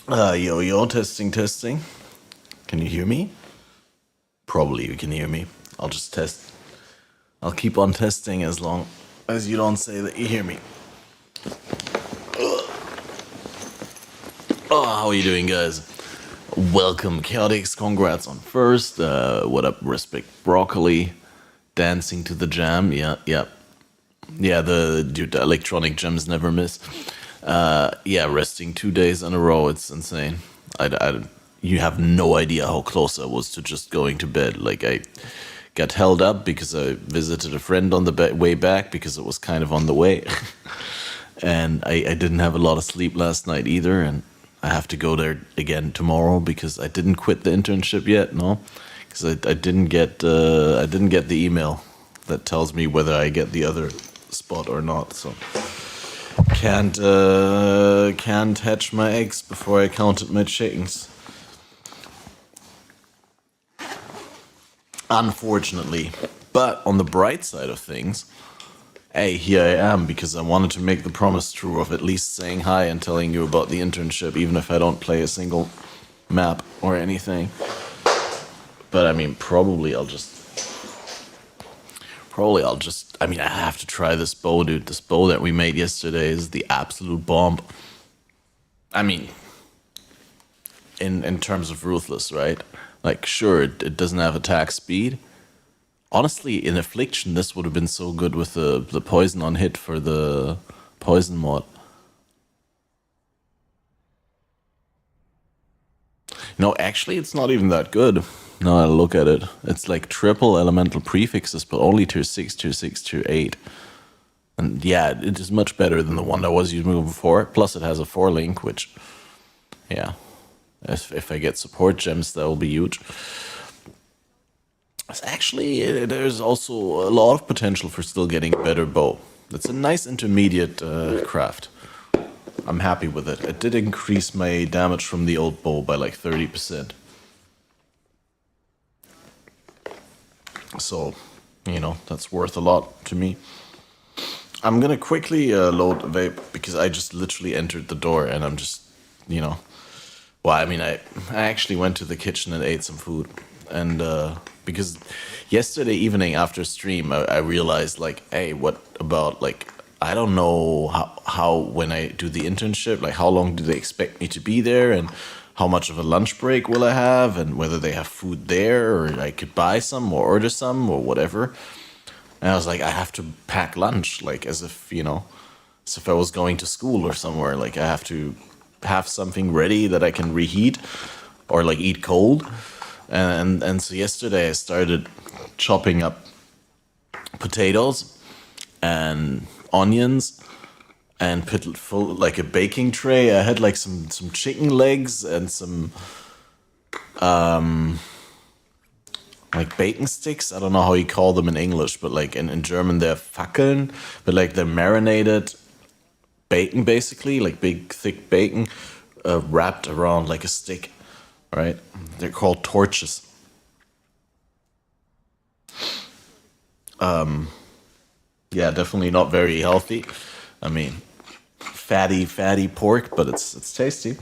Yo, testing, testing. Can you hear me? Probably you can hear me. I'll just test. I'll keep on testing as long as you don't say that you hear me. Oh, how are you doing, guys? Welcome, Chaotix. Congrats on first. What up, Respect Broccoli? Dancing to the jam. Yeah. Yeah, the electronic gems never miss. Yeah, resting 2 days in a row. It's insane. You have no idea how close I was to just going to bed. Like, I got held up because I visited a friend on the way back because it was kind of on the way. And I didn't have a lot of sleep last night either. And I have to go there again tomorrow because I didn't quit the internship yet. No, because I didn't get the email that tells me whether I get the other spot or not. So can't hatch my eggs before I counted my chickens. Unfortunately. But on the bright side of things, hey, here I am because I wanted to make the promise true of at least saying hi and telling you about the internship, even if I don't play a single map or anything. But I mean, I mean, I have to try this bow, dude. This bow that we made yesterday is the absolute bomb. I mean, in terms of Ruthless, right? Like, sure, it doesn't have attack speed. Honestly, in Affliction, this would have been so good with the poison on hit for the poison mod. No, actually, it's not even that good. Now I look at it. It's like triple elemental prefixes, but only tier 6, tier 6, tier 8. And yeah, it is much better than the one that was using before. Plus, it has a 4-link, which, yeah, if I get support gems, that will be huge. Actually, there's also a lot of potential for still getting a better bow. That's a nice intermediate craft. I'm happy with it. It did increase my damage from the old bow by like 30%. So, you know, that's worth a lot to me. I'm gonna quickly load vape because I just literally entered the door and I'm just, you know... Well, I mean, I actually went to the kitchen and ate some food. And because yesterday evening after stream, I realized, like, hey, what about, like, I don't know how when I do the internship, like, how long do they expect me to be there, and how much of a lunch break will I have, and whether they have food there, or I could buy some or order some or whatever. And I was like, I have to pack lunch, like, as if, you know, as if I was going to school or somewhere. Like, I have to have something ready that I can reheat or, like, eat cold. And so yesterday I started chopping up potatoes and onions and put full like a baking tray. I had like some chicken legs and some like bacon sticks. I don't know how you call them in English, but like in German they're Fackeln, but like they're marinated bacon basically, like big thick bacon wrapped around like a stick. Right? They're called torches. Yeah, definitely not very healthy. I mean, fatty pork, but it's tasty.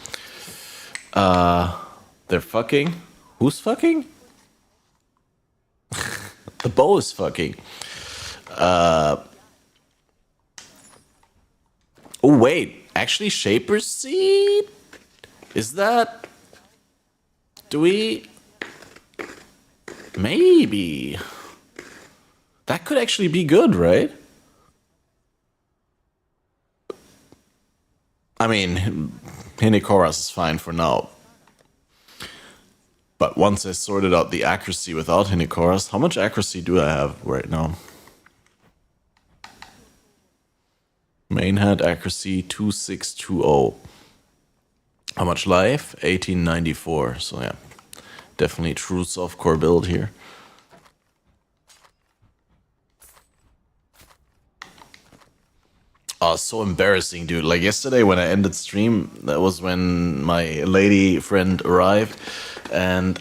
They're fucking. Who's fucking? The bow is fucking. Oh wait, actually, Shaper's seed? Is that? Do we... Maybe. That could actually be good, right? I mean, Hinicoras is fine for now. But once I sorted out the accuracy without Hinicoras, how much accuracy do I have right now? Main hand accuracy 2620. How much life? 1894. So yeah, definitely true softcore build here. Oh, so embarrassing, dude. Like yesterday when I ended stream, that was when my lady friend arrived, and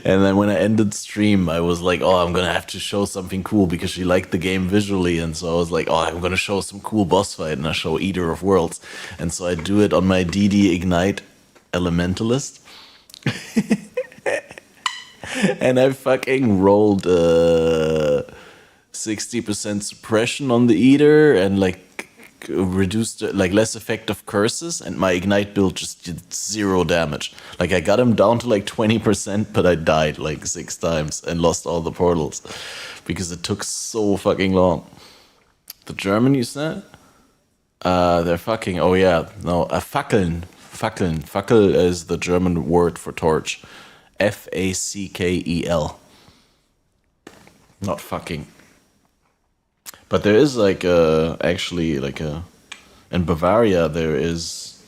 And then when I ended stream, I was like, oh, I'm gonna have to show something cool because she liked the game visually. And so I was like, oh, I'm gonna show some cool boss fight. And I show Eater of Worlds. And so I do it on my DD Ignite Elementalist. And I fucking rolled 60% suppression on the Eater and like reduced like less effect of curses, and my Ignite build just did 0 damage. Like I got him down to like 20%, but I died like 6 times and lost all the portals because it took so fucking long. The German, you said? They're fucking, oh yeah, no, Fackeln. Fackeln. Fackel is the German word for torch. Fackel. Not fucking. But there is like actually like in Bavaria there is,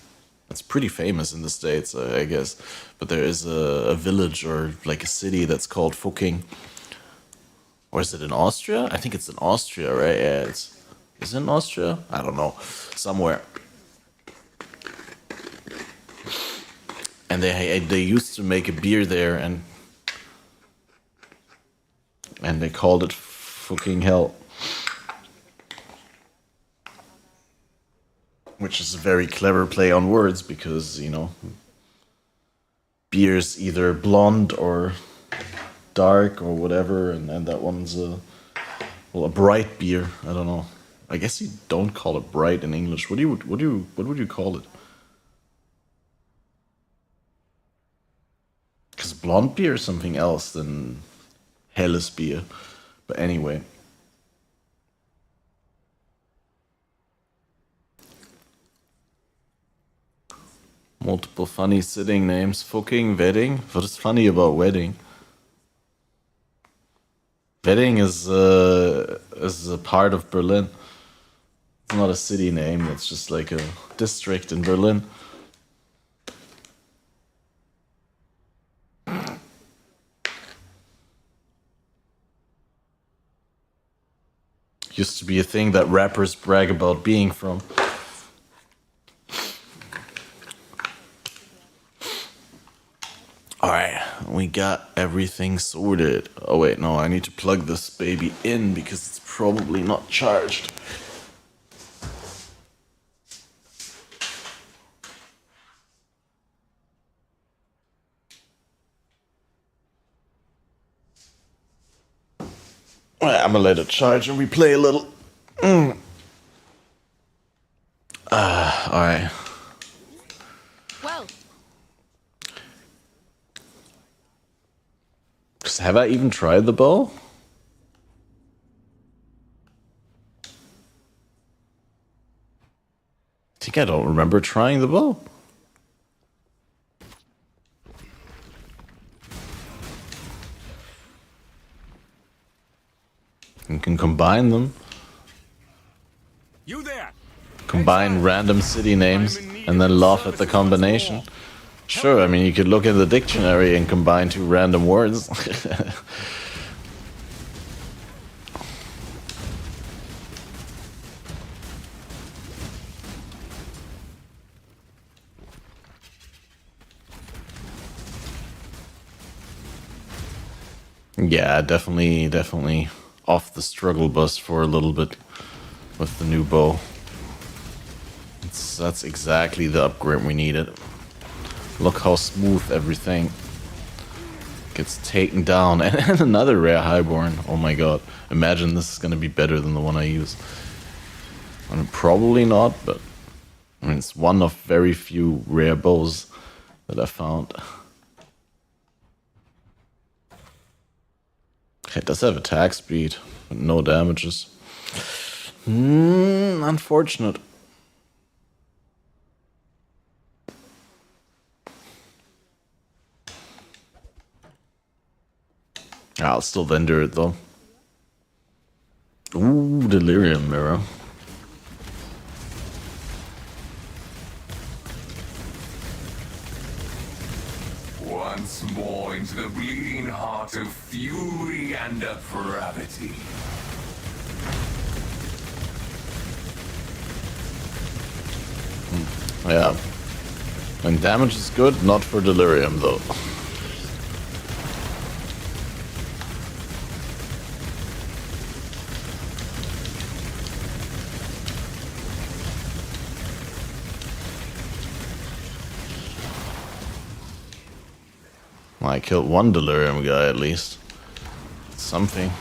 it's pretty famous in the States, I guess, but there is a village or like a city that's called Fucking. Or is it in Austria? I think it's in Austria, right? Yeah, is it in Austria? I don't know. Somewhere. And they used to make a beer there, and they called it Fucking Hell. Which is a very clever play on words because, you know, beer's either blonde or dark or whatever, and that one's a bright beer. I don't know. I guess you don't call it bright in English. What would you call it? Because blonde beer is something else than helles beer. But anyway. Multiple funny sitting names. Fucking wedding. What is funny about wedding? Wedding is a part of Berlin. It's not a city name. It's just like a district in Berlin. Used to be a thing that rappers brag about being from. Alright, we got everything sorted. Oh wait, no, I need to plug this baby in because it's probably not charged. Alright, I'm gonna let it charge and we play a little. Alright. Well. Have I even tried the bow? I think I don't remember trying the bow. You can combine them. You there? Combine random city names and then laugh at the combination. Sure, I mean, you could look in the dictionary and combine 2 random words. Yeah, definitely off the struggle bus for a little bit with the new bow. That's exactly the upgrade we needed. Look how smooth everything gets taken down. And another rare highborn. Oh my god. Imagine this is going to be better than the one I use. I mean, probably not, but I mean, it's one of very few rare bows that I found. It does have attack speed, but no damages. Unfortunate. I'll still vendor it though. Ooh, delirium mirror. Once more into the bleeding heart of fury and depravity. Yeah. And damage is good, not for delirium though. I killed one delirium guy at least. Something.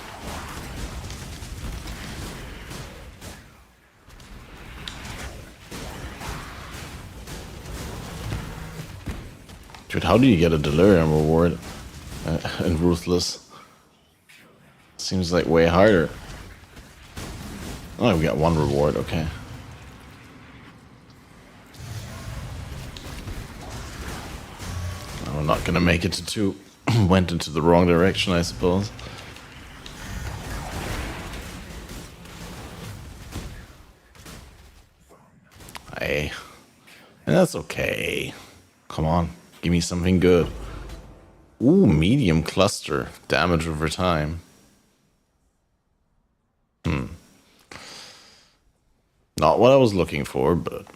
Dude, how do you get a delirium reward in Ruthless? Seems like way harder. Oh, we got one reward, okay. I'm not gonna make it to 2. Went into the wrong direction, I suppose. Hey. That's okay. Come on, give me something good. Ooh, medium cluster. Damage over time. Not what I was looking for, but...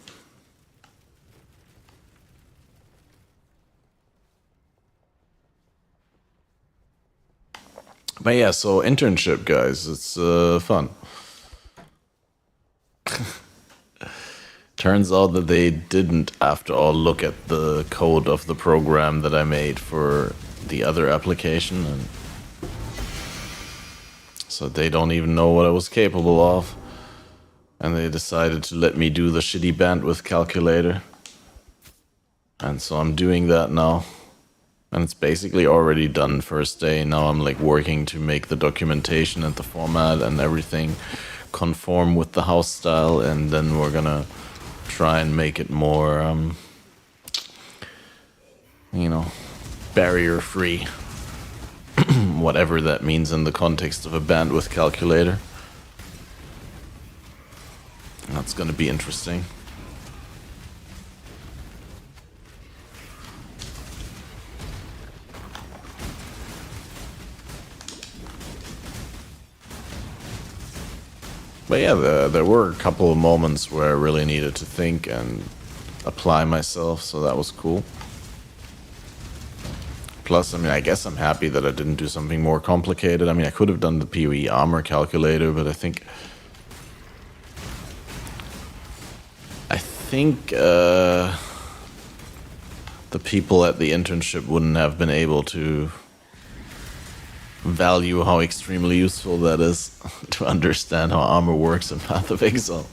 But yeah, so internship, guys. It's fun. Turns out that they didn't, after all, look at the code of the program that I made for the other application. And so they don't even know what I was capable of. And they decided to let me do the shitty bandwidth calculator. And so I'm doing that now. And it's basically already done first day. Now I'm like working to make the documentation and the format and everything conform with the house style. And then we're gonna try and make it more, you know, barrier free. Whatever that means in the context of a bandwidth calculator. That's gonna be interesting. But yeah, there were a couple of moments where I really needed to think and apply myself, so that was cool. Plus, I mean, I guess I'm happy that I didn't do something more complicated. I mean, I could have done the PoE armor calculator, but I think the people at the internship wouldn't have been able to value how extremely useful that is to understand how armor works in Path of Exile.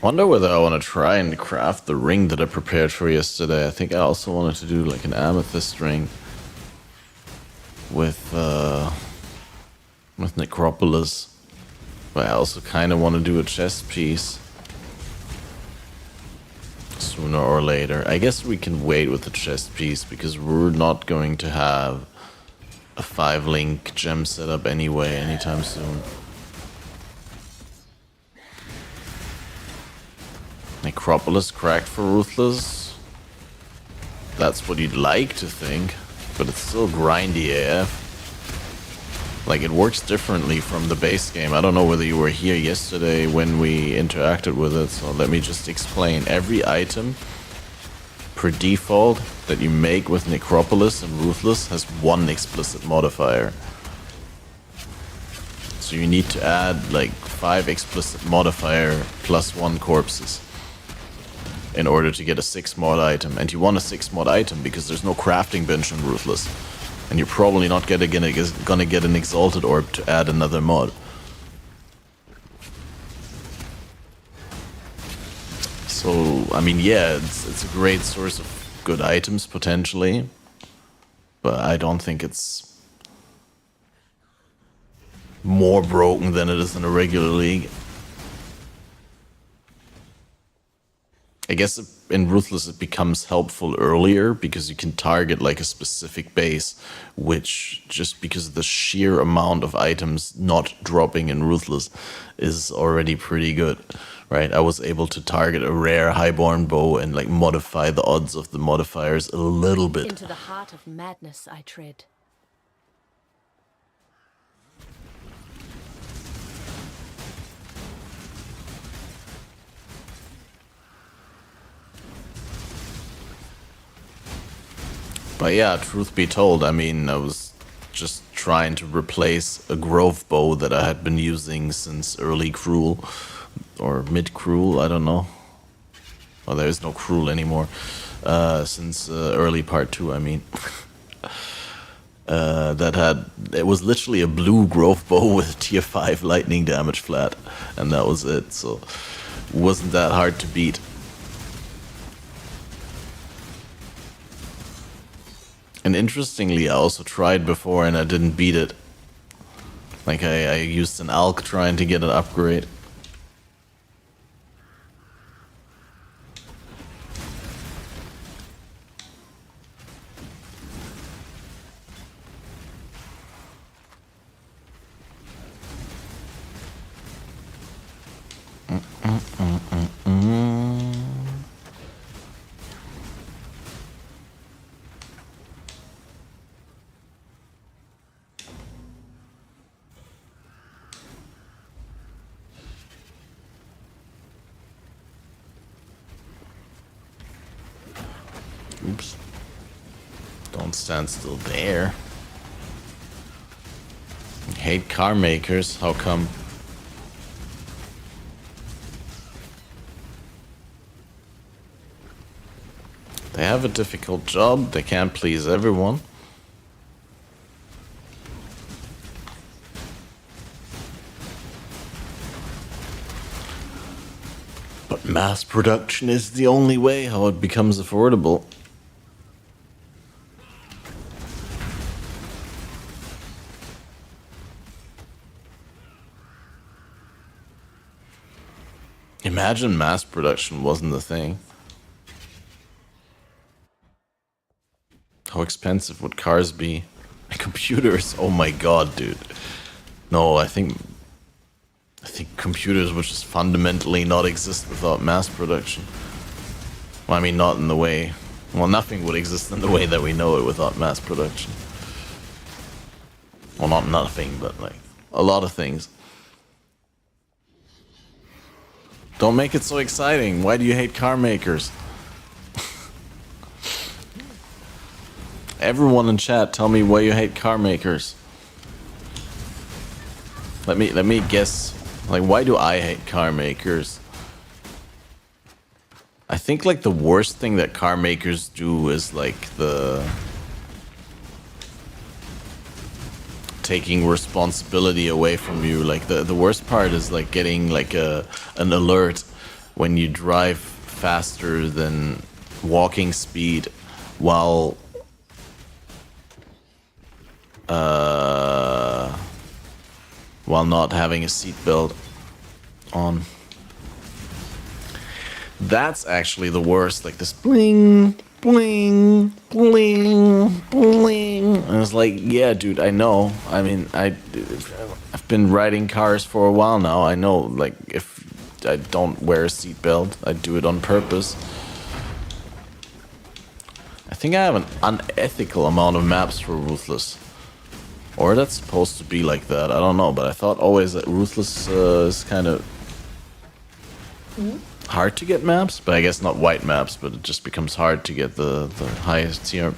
Wonder whether I want to try and craft the ring that I prepared for yesterday. I think I also wanted to do like an amethyst ring with Necropolis. But I also kind of want to do a chest piece sooner or later. I guess we can wait with the chest piece because we're not going to have a 5-link gem setup anyway anytime soon. Necropolis cracked for Ruthless. That's what you'd like to think, but it's still grindy AF. Like, it works differently from the base game. I don't know whether you were here yesterday when we interacted with it, so let me just explain. Every item per default that you make with Necropolis and Ruthless has 1 explicit modifier. So you need to add like 5 explicit modifier plus 1 corpses in order to get a 6 mod item. And you want a 6 mod item because there's no crafting bench in Ruthless. And you're probably not gonna get an Exalted Orb to add another mod. So, I mean, yeah, it's a great source of good items, potentially. But I don't think it's more broken than it is in a regular league. I guess in Ruthless it becomes helpful earlier because you can target like a specific base, which just because of the sheer amount of items not dropping in Ruthless is already pretty good, right? I was able to target a rare highborn bow and like modify the odds of the modifiers a little bit. Into the heart of madness I tread. But yeah, truth be told, I mean, I was just trying to replace a grove bow that I had been using since early Cruel, or mid Cruel, I don't know. Well, there is no Cruel anymore. Since early part 2, I mean. It was literally a blue grove bow with tier 5 lightning damage flat, and that was it, so it wasn't that hard to beat. And interestingly, I also tried before and I didn't beat it. Like, I used an Alk trying to get an upgrade. Oops. Don't stand still there. Hate car makers, how come? They have a difficult job, they can't please everyone. But mass production is the only way how it becomes affordable. Imagine mass production wasn't a thing. How expensive would cars be? Computers, oh my god, dude. No, I think computers would just fundamentally not exist without mass production. Well, I mean, not in the way... Well, nothing would exist in the way that we know it without mass production. Well, not nothing, but like, a lot of things. Don't make it so exciting. Why do you hate car makers? Everyone in chat, tell me why you hate car makers. Let me guess. Like, why do I hate car makers? I think like the worst thing that car makers do is like the taking responsibility away from you. Like the worst part is like getting like an alert when you drive faster than walking speed while not having a seatbelt on. That's actually the worst. Like this bling, bling, bling, bling. And it's like, yeah, dude, I know. I mean, I've been riding cars for a while now. I know, like, if I don't wear a seatbelt, I do it on purpose. I think I have an unethical amount of maps for Ruthless. Or that's supposed to be like that. I don't know, but I thought always that Ruthless is kind of hard to get maps, but I guess not white maps, but it just becomes hard to get the highest tier.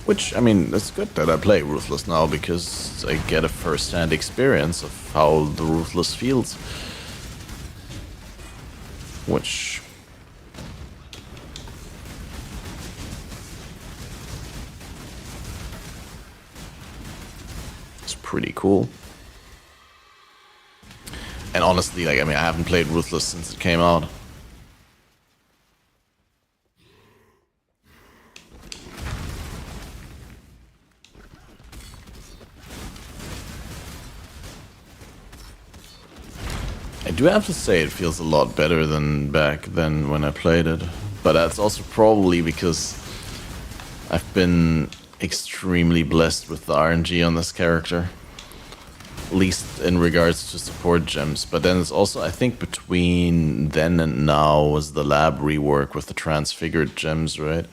Which, I mean, it's good that I play Ruthless now, because I get a first-hand experience of how the Ruthless feels. Which... it's pretty cool. And honestly, like, I mean, I haven't played Ruthless since it came out. I do have to say it feels a lot better than back then when I played it. But that's also probably because I've been extremely blessed with the RNG on this character. At least in regards to support gems. But then it's also, I think between then and now was the lab rework with the transfigured gems, right?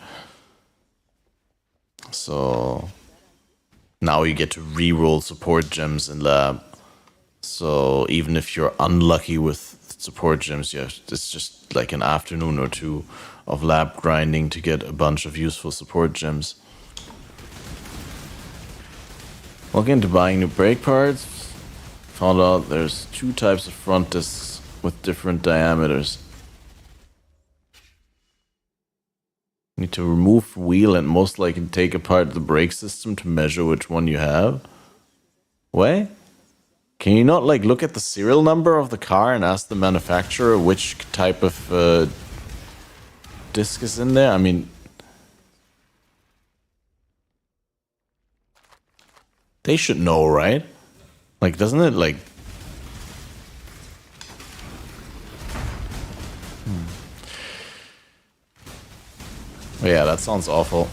So... Now you get to re-roll support gems in lab. So even if you're unlucky with support gems, it's just like an afternoon or two of lab grinding to get a bunch of useful support gems. Look into buying new brake parts. Found out there's 2 types of front discs with different diameters. Need to remove wheel and most likely take apart the brake system to measure which one you have. What? Can you not like look at the serial number of the car and ask the manufacturer which type of disc is in there? I mean, they should know, right? Like, doesn't it like... Oh, yeah, that sounds awful.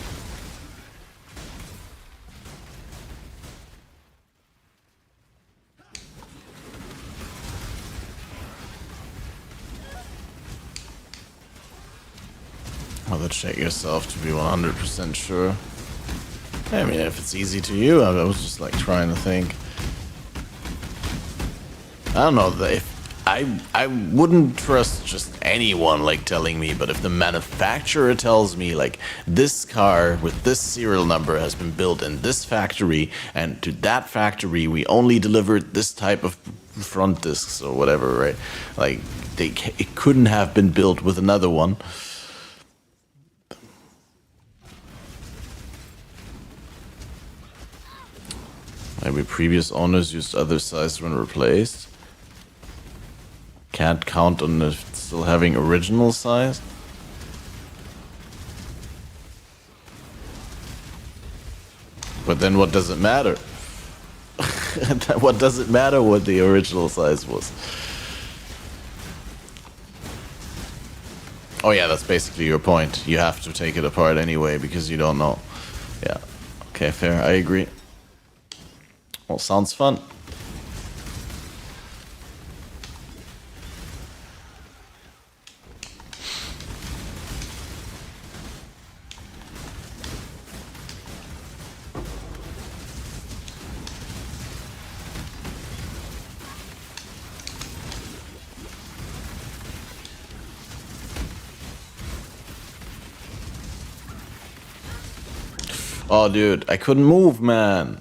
Rather check yourself to be 100% sure. I mean, if it's easy to you, I was just like trying to think. I don't know, if I wouldn't trust just anyone like telling me, but if the manufacturer tells me like this car with this serial number has been built in this factory and to that factory we only delivered this type of front discs or whatever, right? Like it couldn't have been built with another one. Maybe previous owners used other sizes when replaced. Can't count on it still having original size. But then what does it matter? What does it matter what the original size was? Oh yeah, that's basically your point. You have to take it apart anyway because you don't know. Yeah. Okay, fair. I agree. Well, sounds fun. Oh, dude, I couldn't move, man.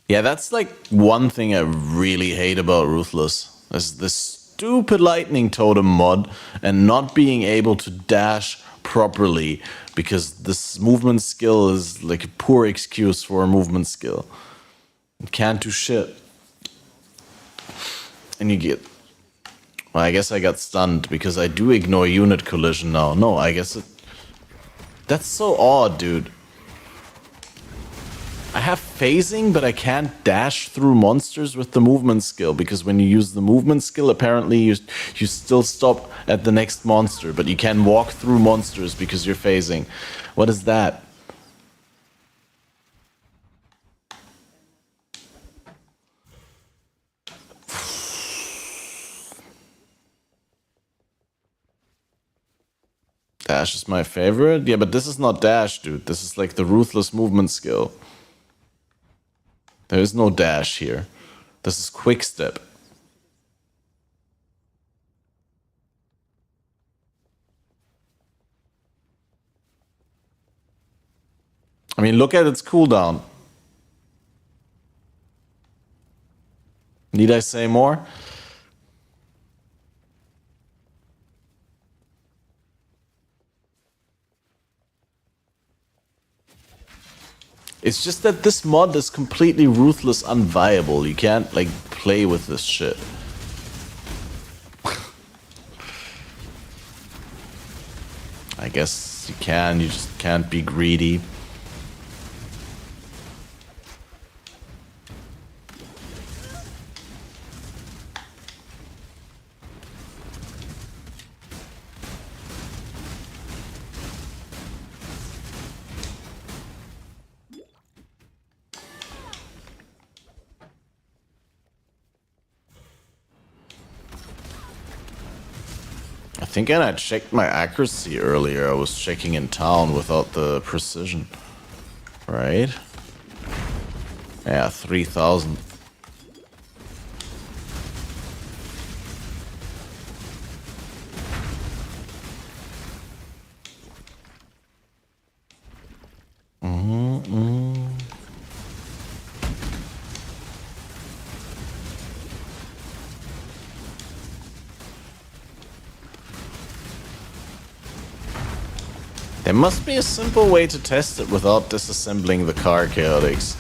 Yeah, that's like one thing I really hate about Ruthless. Is this stupid lightning totem mod and not being able to dash properly because this movement skill is like a poor excuse for a movement skill. You can't do shit. And you get... Well, I guess I got stunned because I do ignore unit collision now. No, I guess it... That's so odd, dude. I have phasing, but I can't dash through monsters with the movement skill, because when you use the movement skill, apparently you still stop at the next monster, but you can walk through monsters because you're phasing. What is that? Dash is my favorite? Yeah, but this is not dash, dude. This is like the Ruthless movement skill. There is no dash here. This is quick step. I mean, look at its cooldown. Need I say more? It's just that this mod is completely Ruthless unviable. You can't, like, play with this shit. I guess you can, you just can't be greedy. I think I checked my accuracy earlier. I was checking in town without the precision. Right? Yeah, 3,000. There must be a simple way to test it without disassembling the car, Chaotix.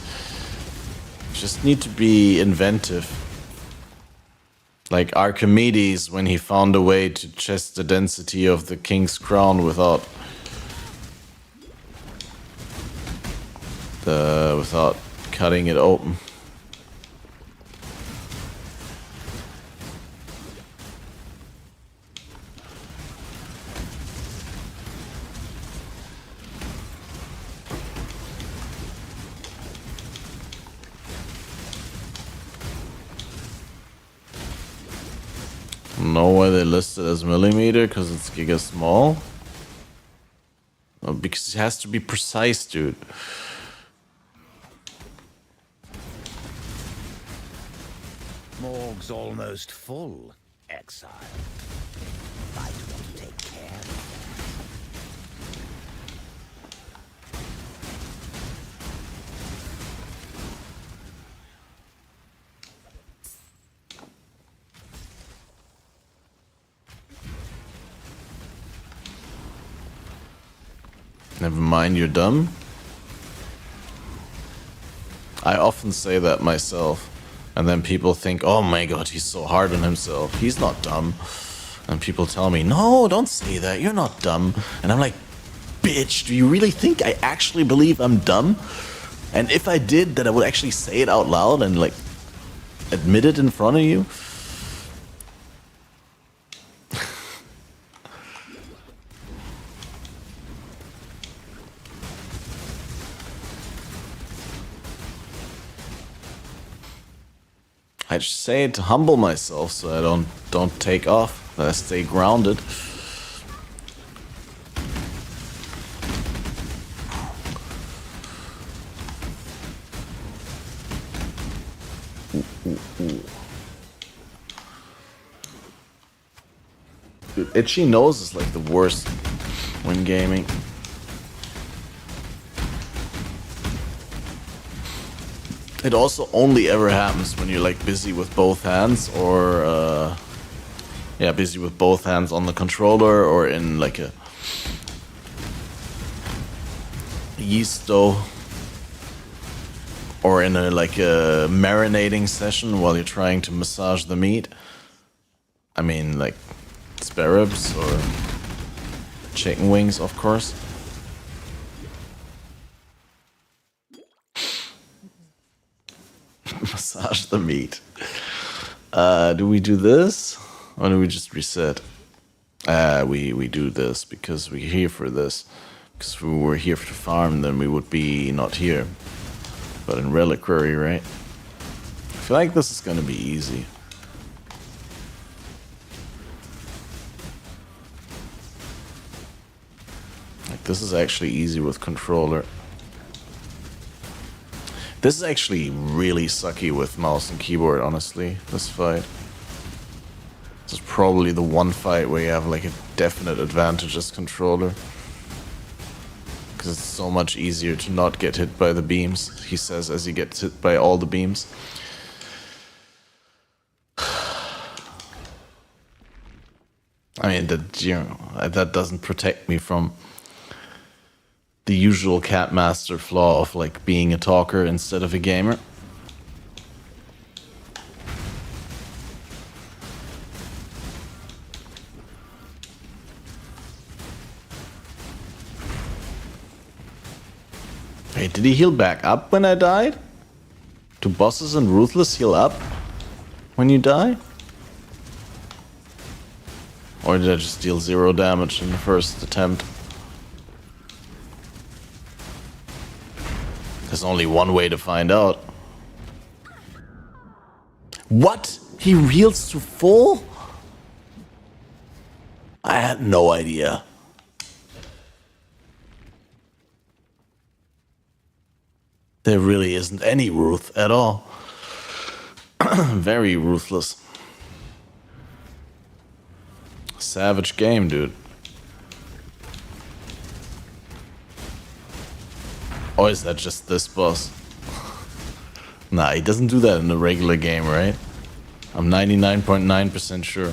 Just need to be inventive. Like Archimedes when he found a way to test the density of the king's crown without cutting it open. Know why they list it as millimeter? Because it's giga small? Oh, because it has to be precise, dude. Morg's almost full, exile. Might want to take care of Never mind, you're dumb. I often say that myself. And then people think, oh my god, he's so hard on himself. He's not dumb. And people tell me, no, don't say that. You're not dumb. And I'm like, bitch, do you really think I actually believe I'm dumb? And if I did, that I would actually say it out loud and like admit it in front of you? I just say it to humble myself so I don't take off, that I stay grounded. Dude, itchy nose is like the worst when gaming. It also only ever happens when you're like busy with both hands or busy with both hands on the controller or in like a yeast dough or in a like a marinating session while you're trying to massage the meat. I mean like spare ribs or chicken wings, of course. Massage the meat. Do we do this? Or do we just reset? We do this because we're here for this. Because if we were here to farm, then we would be not here. But in Reliquary, right? I feel like this is gonna be easy. Like this is actually easy with controller. This is actually really sucky with mouse and keyboard, honestly, this fight. This is probably the one fight where you have like a definite advantage as controller. Because it's so much easier to not get hit by the beams, he says, as he gets hit by all the beams. I mean, that doesn't protect me from the usual cat master flaw of like being a talker instead of a gamer. Hey, did he heal back up when I died? Do bosses in Ruthless heal up when you die? Or did I just deal 0 damage in the first attempt? There's only one way to find out. What? He heals to full? I had no idea. There really isn't any Ruth at all. Very ruthless. Savage game, dude. Or is that just this boss? Nah, he doesn't do that in the regular game, right? I'm 99.9% sure.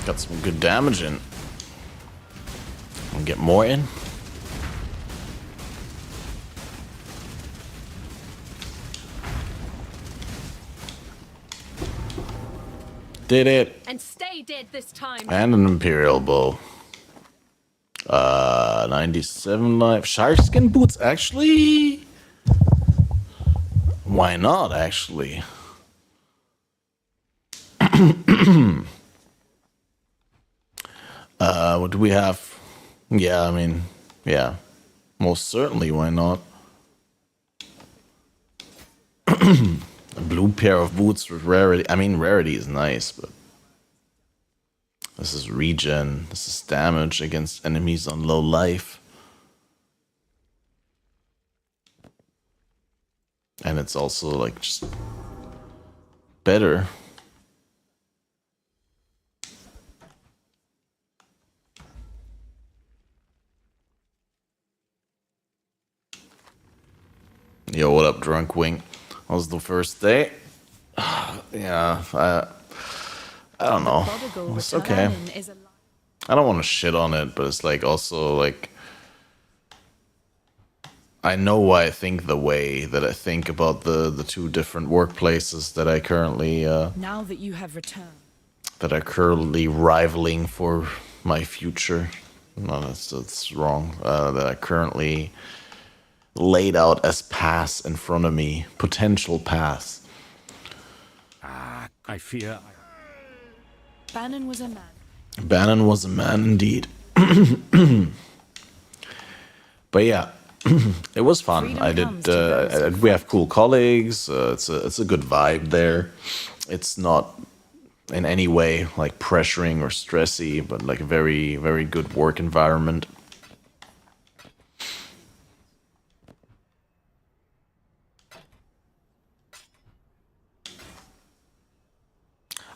Got some good damage in. And get more in. Did it. And stay dead this time. And an Imperial Bow. 97 life. Sharkskin boots, actually? Why not, actually? What do we have? Yeah, I mean, yeah. Most certainly, why not? A blue pair of boots with rarity. I mean, rarity is nice, but... This is regen. This is damage against enemies on low life. And it's also, like, just... better. Yo, what up, Drunk Wing? How was the first day? Yeah, I don't know. It's okay. I don't want to shit on it, but it's like also like I know why I think the way that I think about the two different workplaces that I currently now that you have returned, that are currently rivaling for my future. No, that's wrong. That I currently laid out as paths in front of me, potential paths. I fear... Bannon was a man. Bannon was a man indeed. But yeah, it was fun. Freedom I comes did. to those who We have cool colleagues. It's a good vibe there. It's not in any way like pressuring or stressy, but like a very, very good work environment.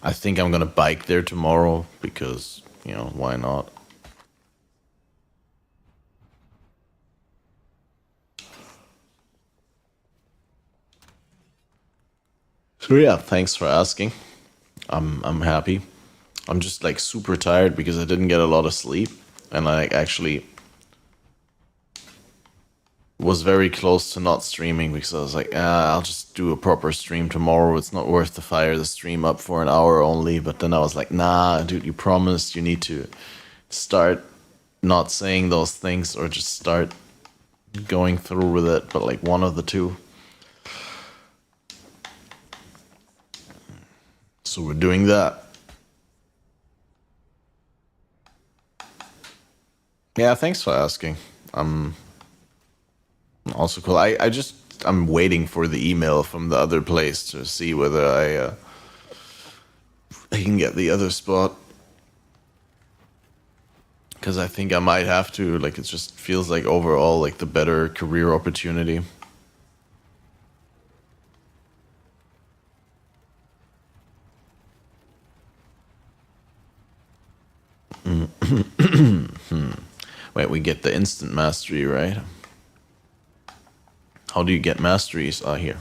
I think I'm gonna bike there tomorrow because, you know, why not? So yeah, thanks for asking. I'm happy. I'm just like super tired because I didn't get a lot of sleep, and I actually was very close to not streaming because I was like, I'll just do a proper stream tomorrow. It's not worth to fire the stream up for an hour only. But then I was like, nah, dude, you promised. You need to start not saying those things or just start going through with it. But like one of the two. So we're doing that. Yeah, thanks for asking. Also cool. I'm waiting for the email from the other place to see whether I can get the other spot. Because I think I might have to. Like, it just feels like overall like the better career opportunity. Wait, we get the instant mastery, right? How do you get masteries? Ah, here.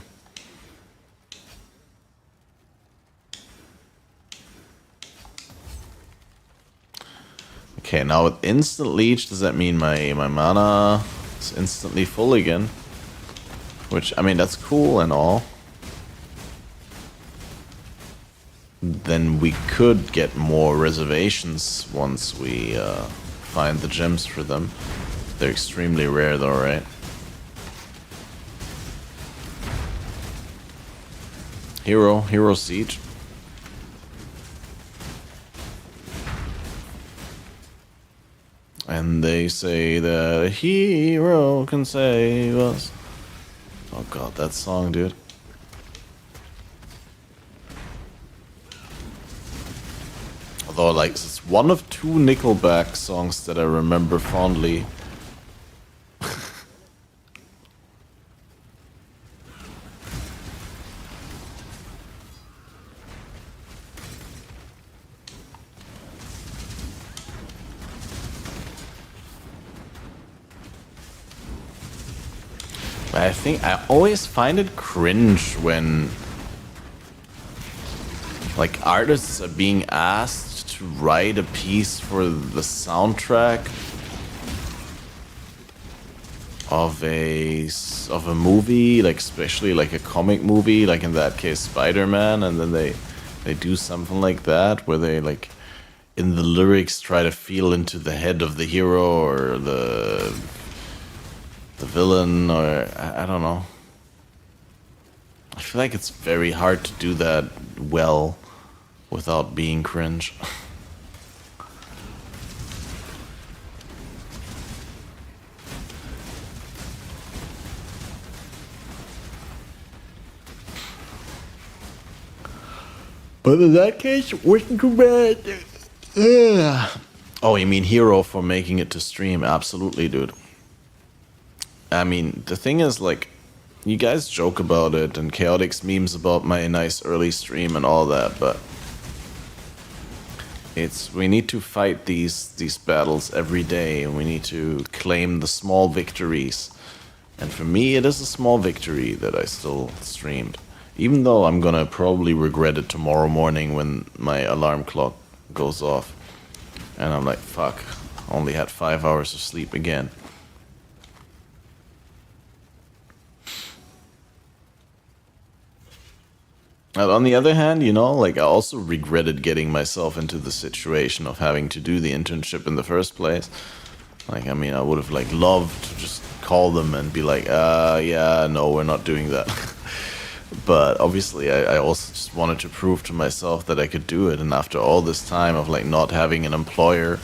Okay, now with instant leech, does that mean my mana is instantly full again? Which, I mean, that's cool and all. Then we could get more reservations once we find the gems for them. They're extremely rare though, right? Hero Siege. And they say that a hero can save us. Oh god, that song, dude. Although, like, it's one of two Nickelback songs that I remember fondly. I think I always find it cringe when like artists are being asked to write a piece for the soundtrack of a movie, like especially like a comic movie, like in that case Spider-Man, and then they do something like that where they like in the lyrics try to feel into the head of the hero or the villain, or I don't know. I feel like it's very hard to do that well without being cringe. But in that case, wasn't too bad. Oh, you mean Hero for making it to stream? Absolutely, dude. I mean, the thing is, like, you guys joke about it and Chaotix memes about my nice early stream and all that, but we need to fight these battles every day, and we need to claim the small victories. And for me, it is a small victory that I still streamed. Even though I'm gonna probably regret it tomorrow morning when my alarm clock goes off. And I'm like, fuck, only had 5 hours of sleep again. And on the other hand, you know, like I also regretted getting myself into the situation of having to do the internship in the first place. Like, I mean, I would have like loved to just call them and be like, yeah, no, we're not doing that. But obviously I also just wanted to prove to myself that I could do it. And after all this time of like not having an employer,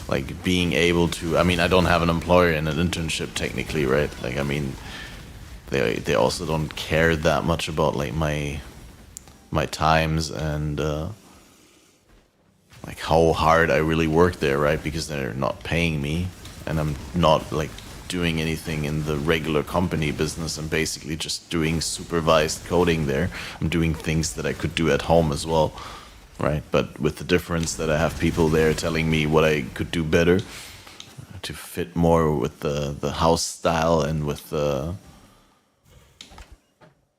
like being able to, I mean, I don't have an employer in an internship technically, right? Like, I mean, they also don't care that much about like my times and like how hard I really work there, right? Because they're not paying me and I'm not like doing anything in the regular company business. I'm basically just doing supervised coding there. I'm doing things that I could do at home as well, right? But with the difference that I have people there telling me what I could do better to fit more with the house style and with the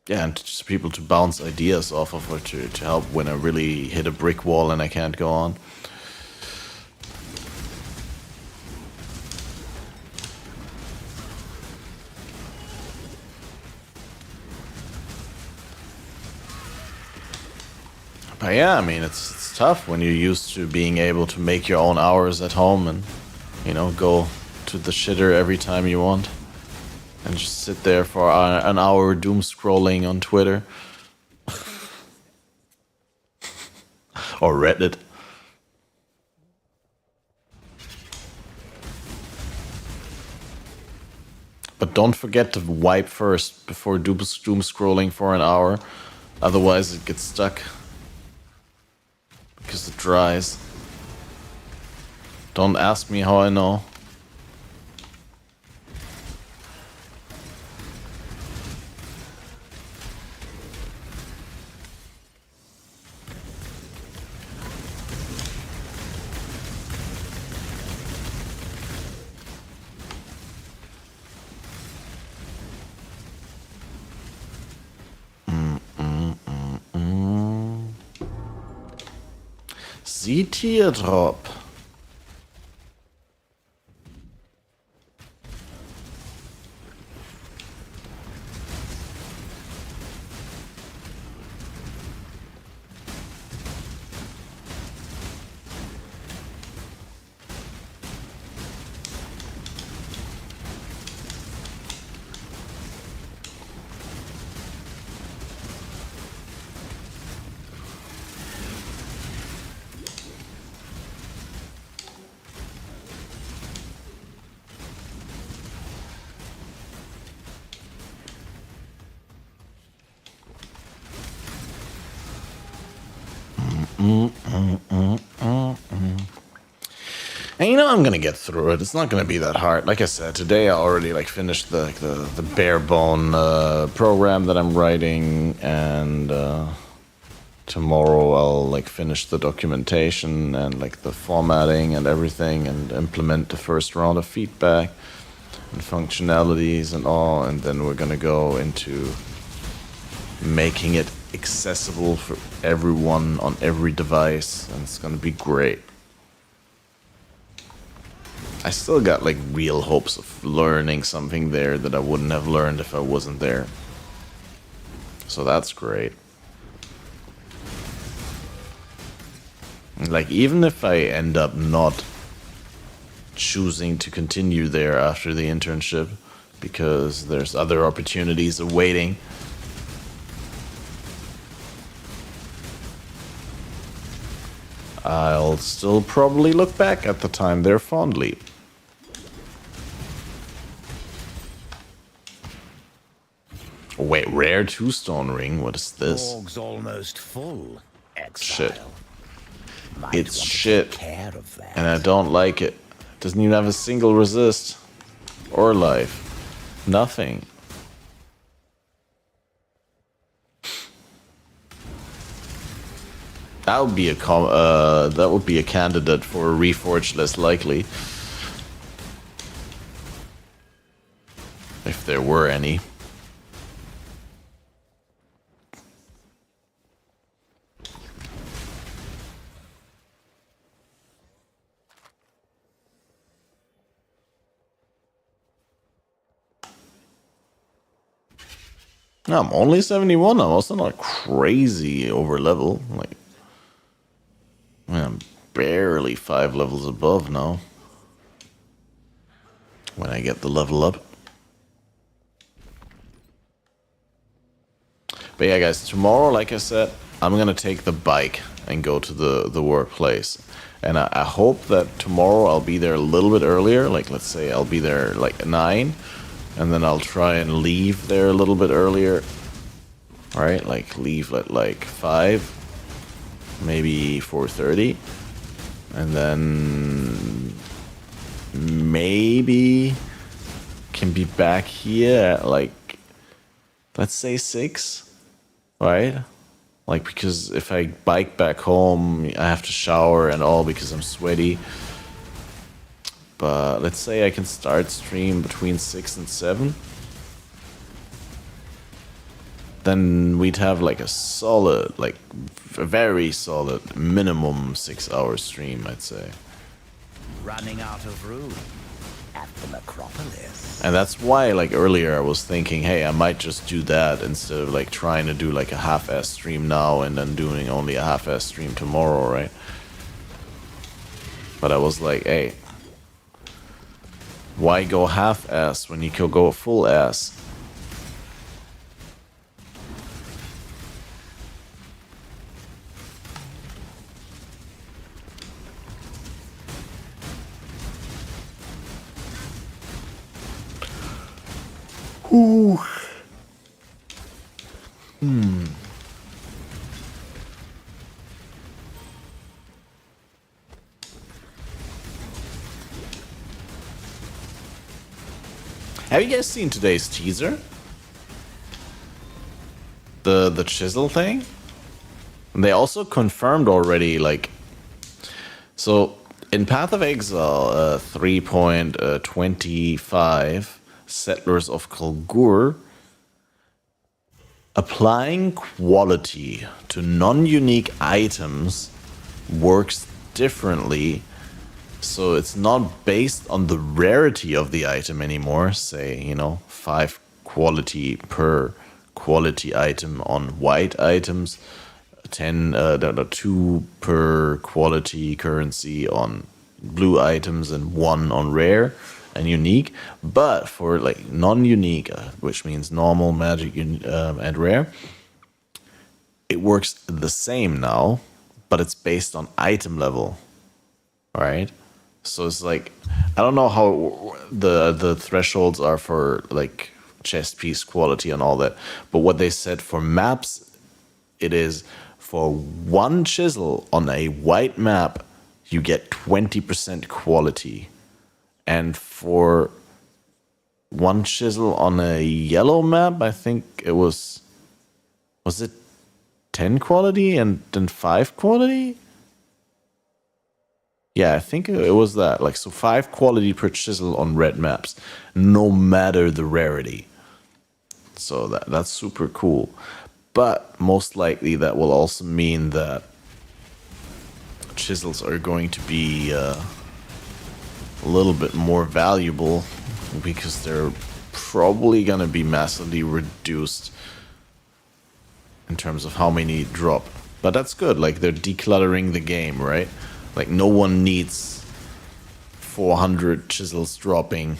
and just people to bounce ideas off of, or to help when I really hit a brick wall and I can't go on. But yeah, I mean, it's tough when you're used to being able to make your own hours at home and, you know, go to the shitter every time you want. And just sit there for an hour doom scrolling on Twitter. Or Reddit. But don't forget to wipe first before doom scrolling for an hour. Otherwise it gets stuck. Because it dries. Don't ask me how I know. Teardrop. And I'm gonna get through it. It's not gonna be that hard. Like I said, today I already finished the bare bone program that I'm writing, and tomorrow I'll finish the documentation and the formatting and everything, and implement the first round of feedback and functionalities and all, and then we're gonna go into making it accessible for everyone on every device, and it's gonna be great. I still got real hopes of learning something there that I wouldn't have learned if I wasn't there. So that's great. Even if I end up not choosing to continue there after the internship because there's other opportunities awaiting, I'll still probably look back at the time there fondly. Wait, rare two-stone ring? What is this? Org's almost full, exile. Shit. Might It's want to shit. take care of that. And I don't like it. Doesn't even have a single resist. Or life. Nothing. That would be a candidate for a reforged less likely. If there were any. No, I'm only 71. I'm also not crazy over level. I'm barely 5 levels above now. When I get the level up. But yeah, guys, tomorrow, like I said, I'm gonna take the bike and go to the workplace. And I hope that tomorrow I'll be there a little bit earlier. Let's say I'll be there at 9. And then I'll try and leave there a little bit earlier. Alright, leave at 5. Maybe 4:30. And then maybe can be back here at let's say 6. Right? Because if I bike back home, I have to shower and all because I'm sweaty. But let's say I can start stream between 6 and 7. Then we'd have a solid, a very solid minimum 6-hour stream, I'd say. Running out of room at the Necropolis. And that's why, earlier I was thinking, hey, I might just do that instead of trying to do a half-ass stream now and then doing only a half-ass stream tomorrow, right? But I was like, hey, why go half-ass when you could go full-ass? Ooh. Have you guys seen today's teaser? The chisel thing? And they also confirmed already, so in Path of Exile 3.25, Settlers of Kulgur, applying quality to non-unique items works differently. So it's not based on the rarity of the item anymore. Say, 5 quality per quality item on white items, 2 per quality currency on blue items, and 1 on rare and unique. But for non-unique, which means normal, magic, and rare, it works the same now, but it's based on item level. Right? So it's I don't know how the thresholds are for chest piece quality and all that, but what they said for maps, it is For one chisel on a white map, you get 20% quality. And for one chisel on a yellow map, I think it was it 10 quality and then 5 quality? Yeah, I think it was that. Like, so 5 quality per chisel on red maps, no matter the rarity. So that's super cool. But most likely that will also mean that chisels are going to be a little bit more valuable because they're probably going to be massively reduced in terms of how many drop. But that's good. Like, they're decluttering the game, right? Like, no one needs 400 chisels dropping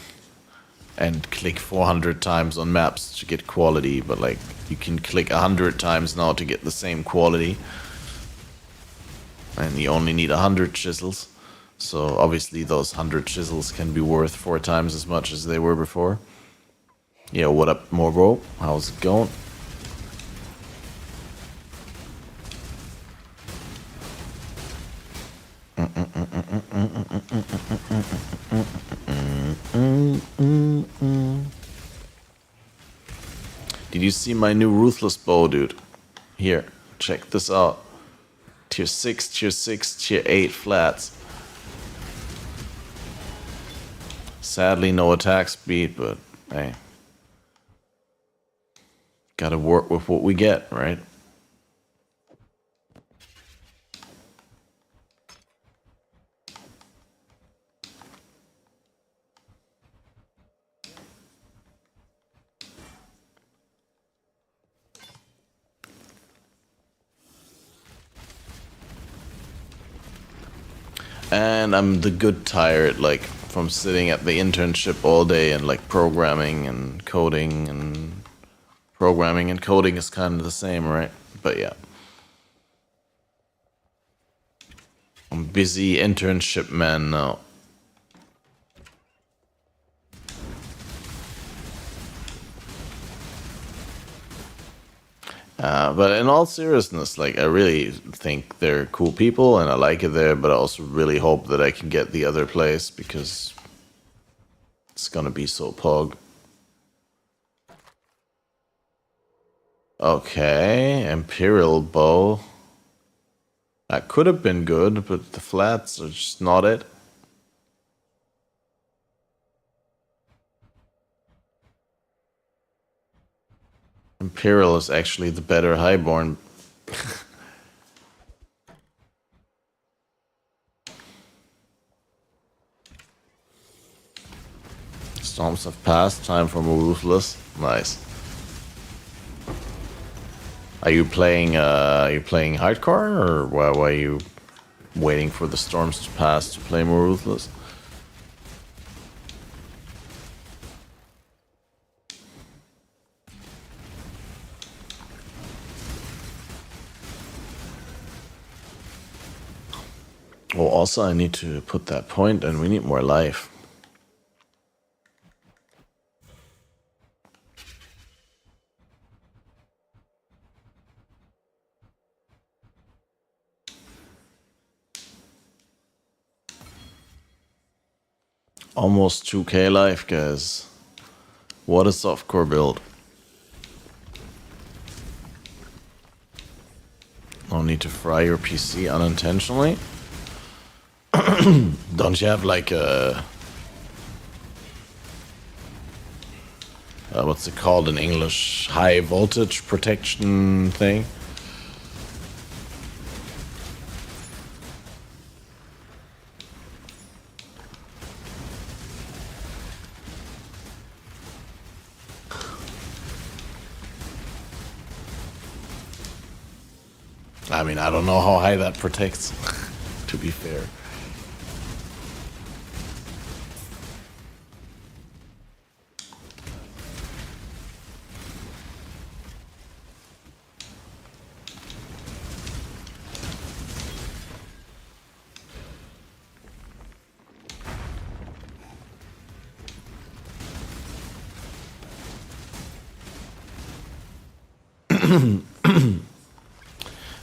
and click 400 times on maps to get quality, but like, you can click 100 times now to get the same quality. And you only need 100 chisels. So obviously those 100 chisels can be worth 4 times as much as they were before. Yeah, what up, Morbo? How's it going? Did you see my new Ruthless bow, dude? Here, check this out. Tier 6, Tier 6, Tier 8 flats. Sadly, no attack speed, but hey. Gotta work with what we get, right? And I'm the good tired, like, from sitting at the internship all day and like programming and coding, and programming and coding is kind of the same, right? But yeah. I'm busy internship man now. But in all seriousness, like, I really think they're cool people and I like it there, but I also really hope that I can get the other place because it's gonna be so pog. Okay, Imperial Bow. That could have been good, but the flats are just not it. Imperial is actually the better highborn. Storms have passed, time for more Ruthless. Nice. Are you playing hardcore, or why are you waiting for the storms to pass to play more Ruthless? Oh, also I need to put that point, and we need more life. Almost 2k life, guys. What a softcore build. No need to fry your PC unintentionally. Don't you have like a... what's it called in English? High voltage protection thing? I mean, I don't know how high that protects, to be fair.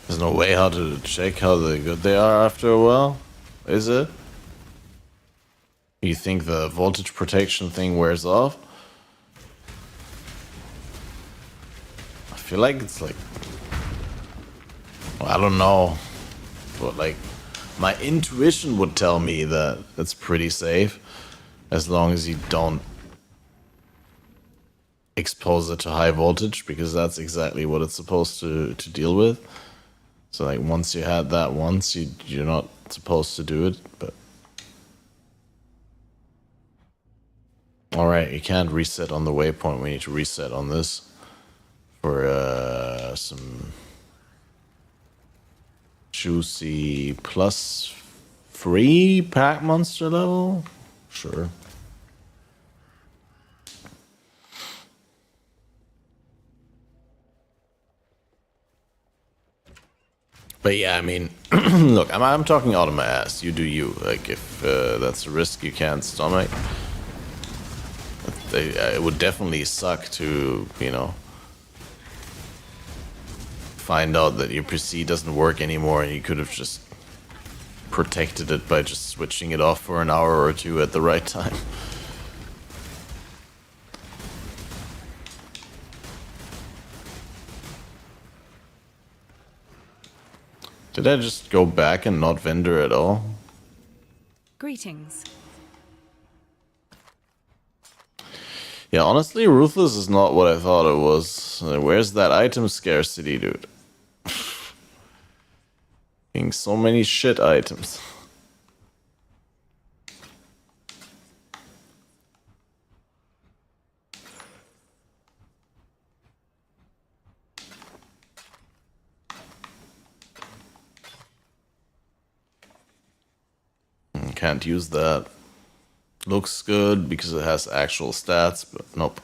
There's no way how to check how good they are after a while, is it? You think the voltage protection thing wears off? I feel like it's like, well, I don't know, but like my intuition would tell me that it's pretty safe as long as you don't expose it to high voltage, because that's exactly what it's supposed to deal with. So like once you had that once, you're not supposed to do it, but all right, you can't reset on the waypoint. We need to reset on this for some juicy plus free pack monster level. Sure. But yeah, I mean, look, I'm talking out of my ass. You do you. Like, if that's a risk you can't stomach, it would definitely suck to, you know, find out that your PC doesn't work anymore and you could have just protected it by just switching it off for an hour or two at the right time. Did I just go back and not vendor at all? Greetings. Yeah, honestly, Ruthless is not what I thought it was. Where's that item scarcity, dude? Getting so many shit items. Can't use that. Looks good because it has actual stats, but nope.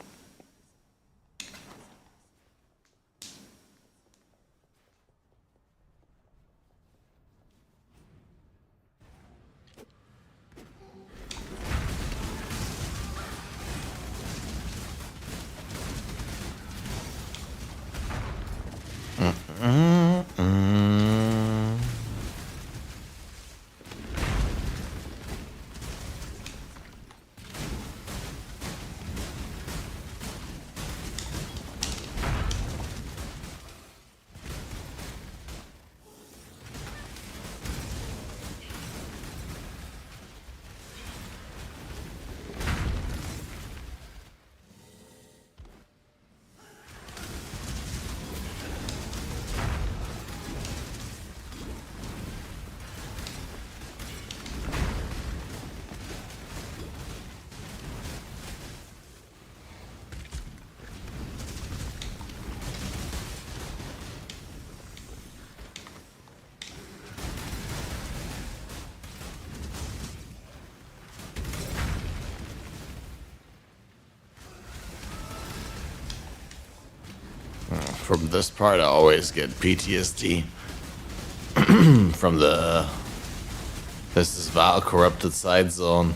From this part, I always get PTSD from this Val corrupted side zone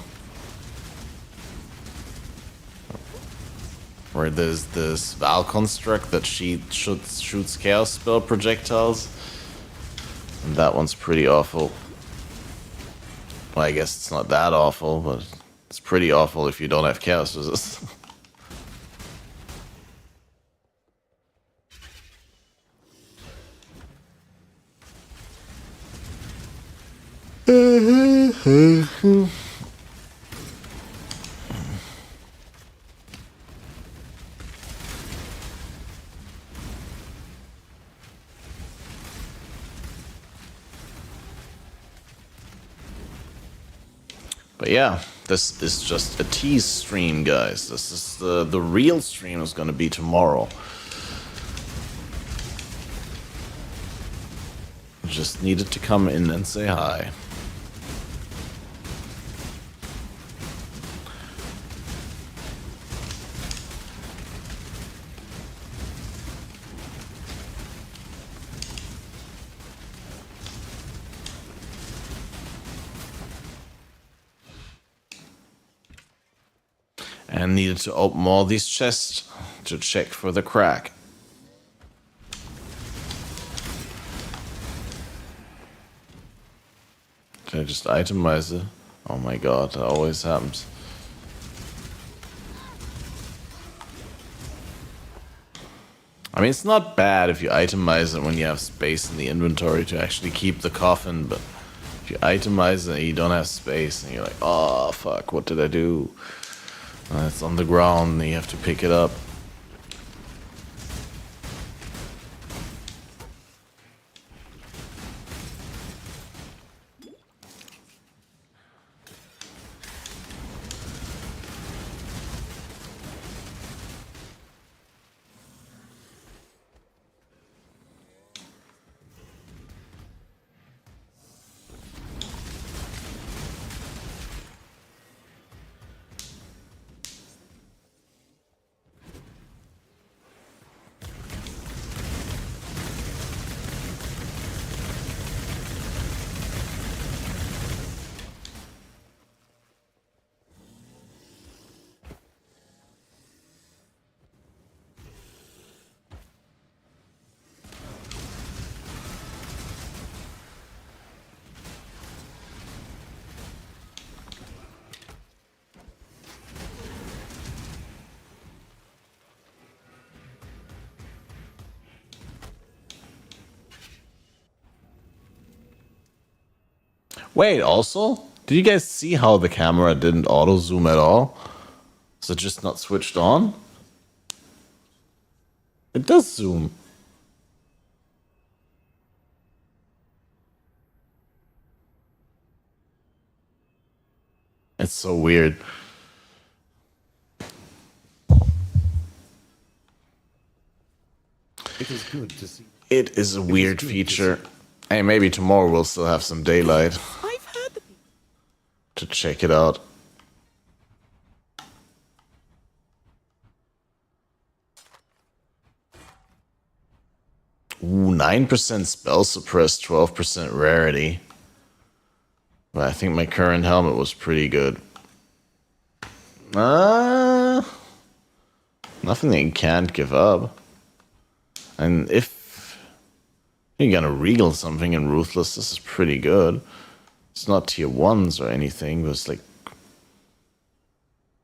where there's this Val construct that shoots chaos spell projectiles, and that one's pretty awful. Well, I guess it's not that awful, but it's pretty awful if you don't have chaos resist. But yeah, this is just a tease stream, guys. This is the real stream is gonna be tomorrow. Just needed to come in and say hi. And needed to open all these chests to check for the crack. Can I just itemize it? Oh my god, that always happens. I mean, it's not bad if you itemize it when you have space in the inventory to actually keep the coffin, but if you itemize it and you don't have space, and you're like, oh fuck, what did I do? It's on the ground and you have to pick it up. Wait, also, did you guys see how the camera didn't auto zoom at all? Is it just not switched on? It does zoom. It's so weird. It is good to see. It is a weird feature. Hey, maybe tomorrow we'll still have some daylight I've heard the to check it out. Ooh, 9% spell suppress, 12% rarity. But I think my current helmet was pretty good. Nothing that you can't give up. And if you're gonna regal something in Ruthless, this is pretty good. It's not tier 1s or anything, but it's like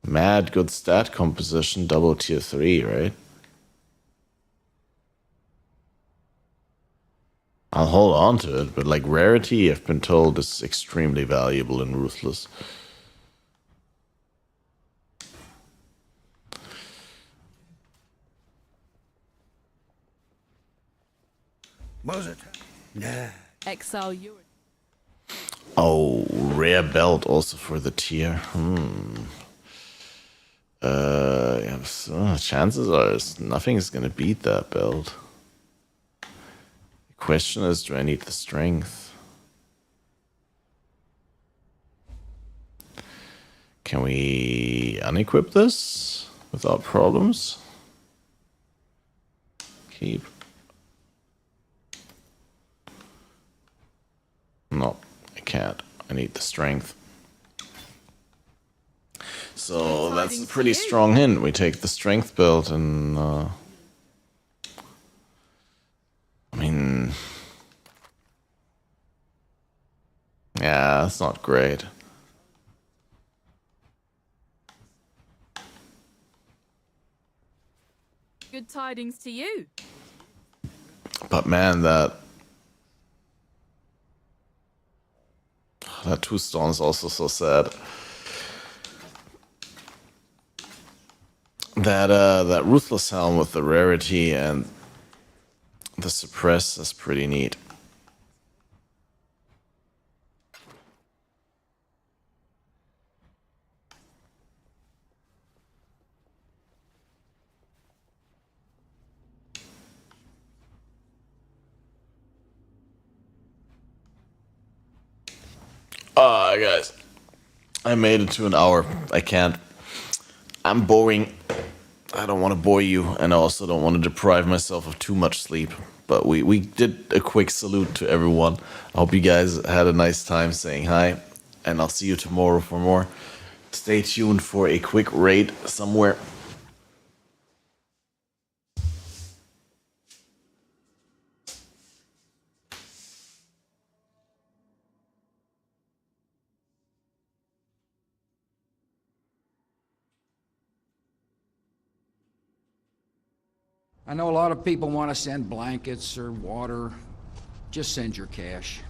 mad good stat composition, double tier 3, right? I'll hold on to it, but like rarity, I've been told, is extremely valuable in Ruthless. Was it? Nah. exile you. Oh, rare belt also for the tier. Yeah, so chances are nothing is gonna beat that belt. The question is, do I need the strength? Can we unequip this without problems? Keep. No, I can't. I need the strength. So that's a pretty strong hint. We take the strength build and I mean, yeah, that's not great. Good tidings to you. But man, that 2-stone is also so sad. That Ruthless helm with the rarity and the suppress is pretty neat. Ah, guys, I made it to an hour. I can't. I'm boring. I don't want to bore you, and I also don't want to deprive myself of too much sleep. But we did a quick salute to everyone. I hope you guys had a nice time saying hi, and I'll see you tomorrow for more. Stay tuned for a quick raid somewhere. I know a lot of people want to send blankets or water. Just send your cash.